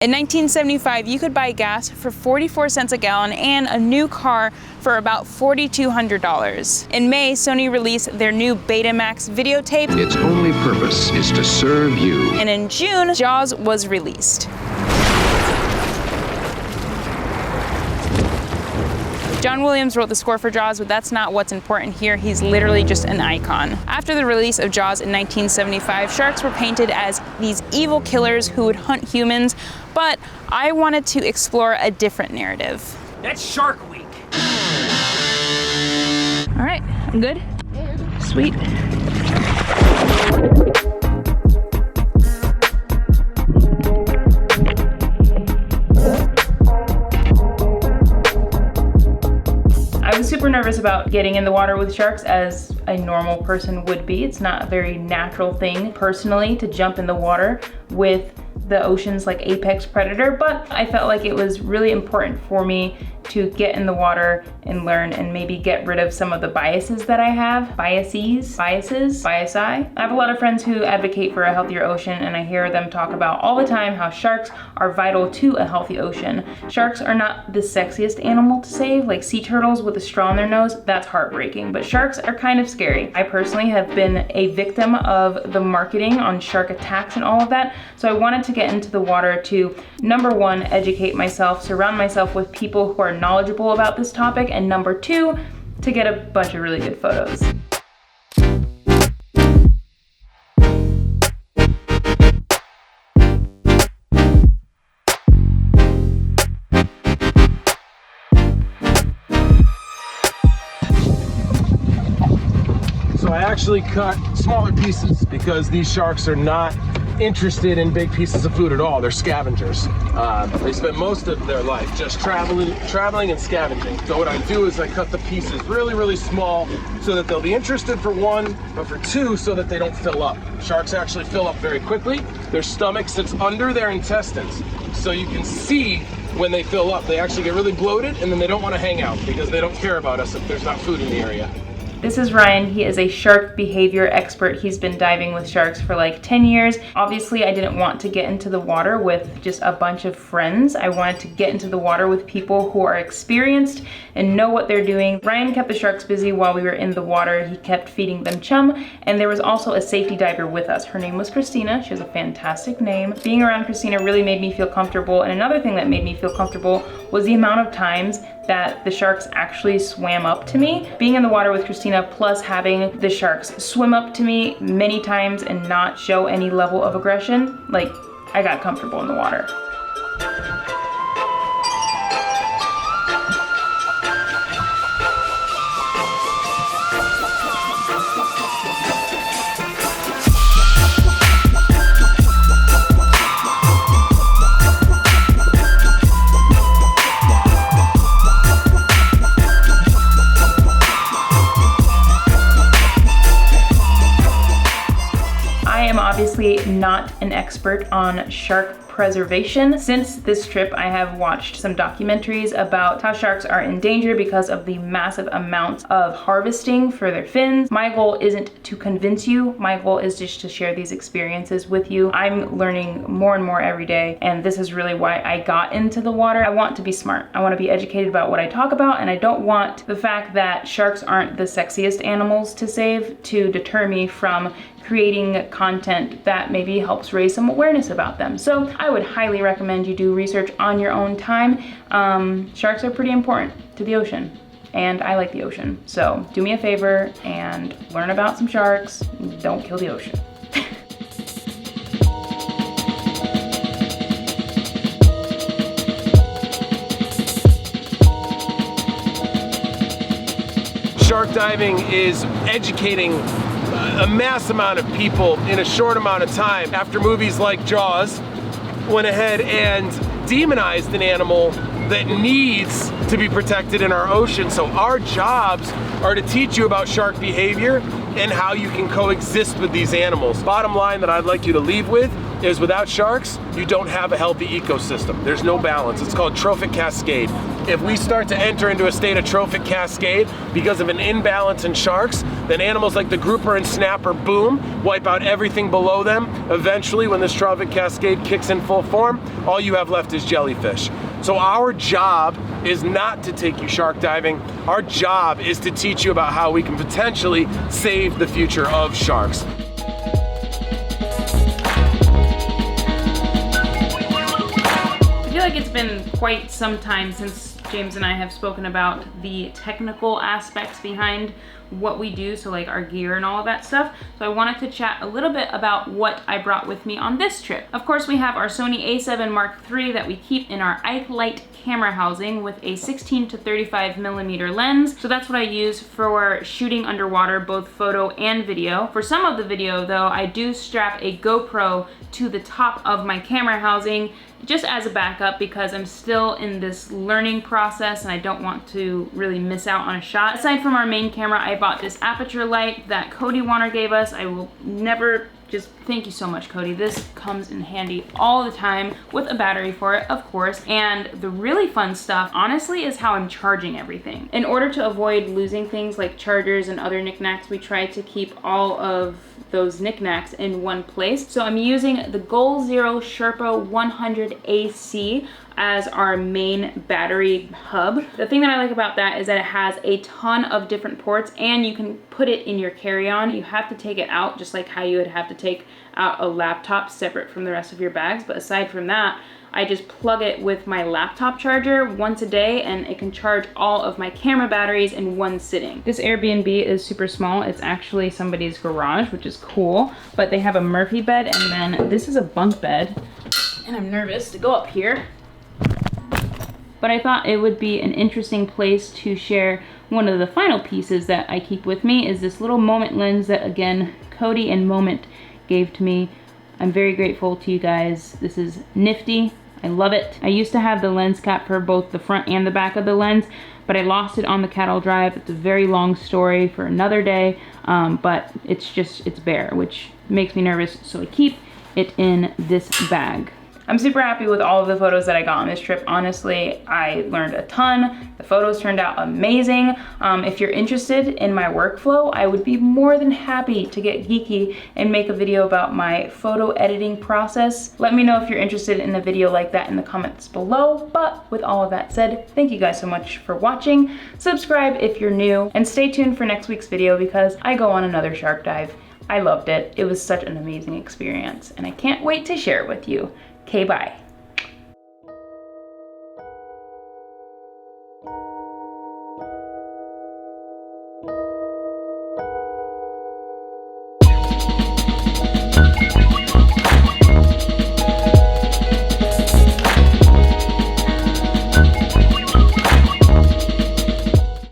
In 1975, you could buy gas for 44 cents a gallon and a new car for about $4,200. In May, Sony released their new Betamax videotape. Its only purpose is to serve you. And in June, Jaws was released. John Williams wrote the score for Jaws, but that's not what's important here. He's literally just an icon. After the release of Jaws in 1975, sharks were painted as these evil killers who would hunt humans, but I wanted to explore a different narrative. That's Shark Week. All right, I'm good? Sweet. I was super nervous about getting in the water with sharks, as a normal person would be. It's not a very natural thing personally to jump in the water with the ocean's like apex predator, but I felt like it was really important for me to get in the water and learn and maybe get rid of some of the biases that I have. Biasi. I have a lot of friends who advocate for a healthier ocean, and I hear them talk about all the time how sharks are vital to a healthy ocean. Sharks are not the sexiest animal to save, like sea turtles with a straw in their nose. That's heartbreaking, but sharks are kind of scary. I personally have been a victim of the marketing on shark attacks and all of that, so I wanted to get into the water to, number one, educate myself, surround myself with people who are knowledgeable about this topic, and number two, to get a bunch of really good photos. So I actually cut smaller pieces because these sharks are not interested in big pieces of food at all. They're scavengers. They spend most of their life just traveling and scavenging. So what I do is I cut the pieces really, really small so that they'll be interested for one, but for two, so that they don't fill up. Sharks actually fill up very quickly. Their stomach sits under their intestines. So you can see when they fill up, they actually get really bloated, and then they don't want to hang out because they don't care about us if there's not food in the area. This is Ryan. He is a shark behavior expert. He's been diving with sharks for like 10 years. Obviously, I didn't want to get into the water with just a bunch of friends. I wanted to get into the water with people who are experienced and know what they're doing. Ryan kept the sharks busy while we were in the water. He kept feeding them chum, and there was also a safety diver with us. Her name was Christina. She has a fantastic name. Being around Christina really made me feel comfortable, and another thing that made me feel comfortable was the amount of times that the sharks actually swam up to me. Being in the water with Christina, plus having the sharks swim up to me many times and not show any level of aggression, like, I got comfortable in the water. Obviously not an expert on shark preservation. Since this trip, I have watched some documentaries about how sharks are in danger because of the massive amounts of harvesting for their fins. My goal isn't to convince you. My goal is just to share these experiences with you. I'm learning more and more every day, and this is really why I got into the water. I want to be smart. I want to be educated about what I talk about, and I don't want the fact that sharks aren't the sexiest animals to save to deter me from creating content that maybe helps raise some awareness about them. So I would highly recommend you do research on your own time. Sharks are pretty important to the ocean, and I like the ocean. So do me a favor and learn about some sharks. Don't kill the ocean. Shark diving is educating a mass amount of people in a short amount of time. After movies like Jaws went ahead and demonized an animal that needs to be protected in our ocean. So our jobs are to teach you about shark behavior and how you can coexist with these animals. Bottom line that I'd like you to leave with is without sharks, you don't have a healthy ecosystem. There's no balance. It's called trophic cascade. If we start to enter into a state of trophic cascade because of an imbalance in sharks, then animals like the grouper and snapper, boom, wipe out everything below them. Eventually, when this trophic cascade kicks in full form, all you have left is jellyfish. So our job is not to take you shark diving. Our job is to teach you about how we can potentially save the future of sharks. I feel like it's been quite some time since James and I have spoken about the technical aspects behind what we do, so like our gear and all of that stuff. So I wanted to chat a little bit about what I brought with me on this trip. Of course, we have our Sony a7 Mark III that we keep in our Ikelite camera housing with a 16 to 35 millimeter lens. So that's what I use for shooting underwater, both photo and video. For some of the video though, I do strap a GoPro to the top of my camera housing just as a backup because I'm still in this learning process and I don't want to really miss out on a shot. Aside from our main camera, I bought this aperture light that Cody Warner gave us. I will never thank you so much, Cody. This comes in handy all the time with a battery for it, of course. And the really fun stuff, honestly, is how I'm charging everything. In order to avoid losing things like chargers and other knickknacks, we try to keep all of those knickknacks in one place. So I'm using the Goal Zero Sherpa 100 AC as our main battery hub. The thing that I like about that is that it has a ton of different ports and you can put it in your carry-on. You have to take it out just like how you would have to take out a laptop separate from the rest of your bags. But aside from that, I just plug it with my laptop charger once a day and it can charge all of my camera batteries in one sitting. This Airbnb is super small. It's actually somebody's garage, which is cool, but they have a Murphy bed and then this is a bunk bed and I'm nervous to go up here. But I thought it would be an interesting place to share one of the final pieces that I keep with me is this little Moment lens that, again, Cody and Moment gave to me. I'm very grateful to you guys. This is nifty. I love it. I used to have the lens cap for both the front and the back of the lens, but I lost it on the cattle drive. It's a very long story for another day, but it's bare, which makes me nervous, so I keep it in this bag. I'm super happy with all of the photos that I got on this trip. Honestly, I learned a ton. The photos turned out amazing. If you're interested in my workflow, I would be more than happy to get geeky and make a video about my photo editing process. Let me know if you're interested in a video like that in the comments below. But with all of that said, thank you guys so much for watching. Subscribe if you're new and stay tuned for next week's video because I go on another shark dive. I loved it. It was such an amazing experience and I can't wait to share it with you. Okay, bye.